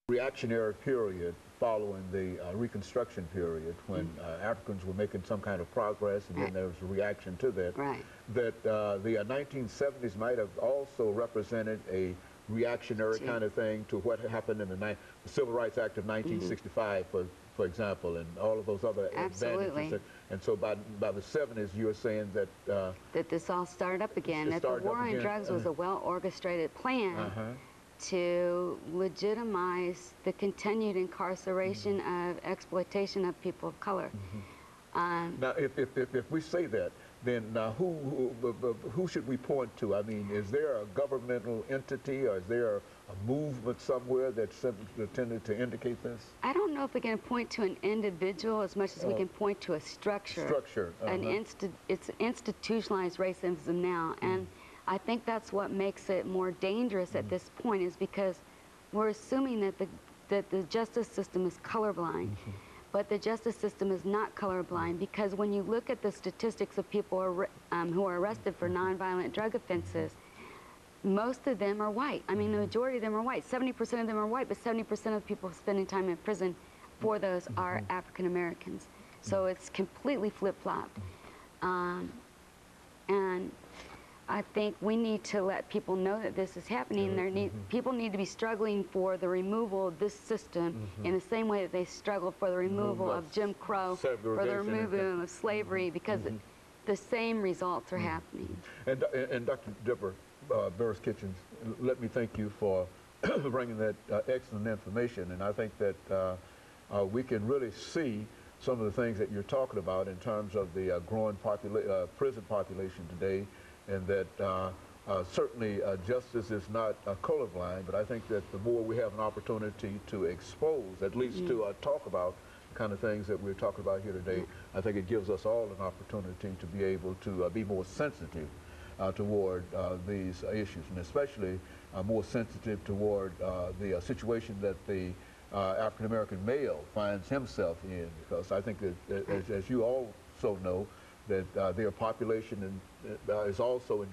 reactionary period following the Reconstruction period, when Africans were making some kind of progress, and then there was a reaction to that, that the 1970s might have also represented a reactionary kind of thing to what happened in the Civil Rights Act of 1965, for example, and all of those other advantages. And so by the 70s, you were saying that that this all started up again, that the war on drugs was a well-orchestrated plan to legitimize the continued incarceration of exploitation of people of color. Now, if we say that, then who should we point to? I mean, is there a governmental entity, or is there a movement somewhere that's intended to indicate this? I don't know if we can point to an individual as much as we can point to a structure. It's institutionalized racism now, and I think that's what makes it more dangerous at this point, is because we're assuming that the justice system is colorblind. But the justice system is not colorblind, because when you look at the statistics of people who are arrested for nonviolent drug offenses, most of them are white. I mean, the majority of them are white. 70% of them are white, but 70% of people spending time in prison for those are African Americans. So it's completely flip-flopped. And I think we need to let people know that this is happening. People need to be struggling for the removal of this system in the same way that they struggle for the removal of Jim Crow, for the removal of slavery, because the same results are happening. And Dr. DBurris-Kitchen, let me thank you for bringing that excellent information. And I think that we can really see some of the things that you're talking about in terms of the growing prison population today, and that certainly justice is not colorblind, but I think that the more we have an opportunity to expose, at least to talk about the kind of things that we're talking about here today, I think it gives us all an opportunity to be able to be more sensitive toward these issues, and especially more sensitive toward the situation that the African-American male finds himself in, because I think that, as you also know, that their population is also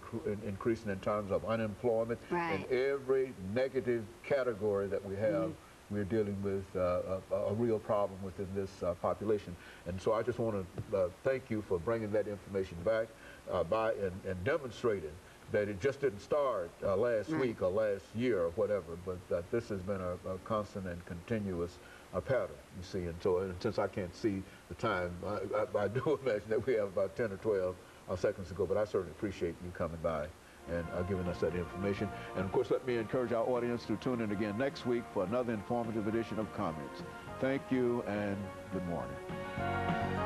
increasing in terms of unemployment. In every negative category that we have, we're dealing with a real problem within this population. And so I just want to thank you for bringing that information back and demonstrating that it just didn't start last week or last year or whatever, but that this has been a constant and continuous pattern, you see. And so, since I can't see the time, I do imagine that we have about 10 or 12 seconds to go, but I certainly appreciate you coming by and giving us that information. And of course, let me encourage our audience to tune in again next week for another informative edition of Comments. Thank you and good morning.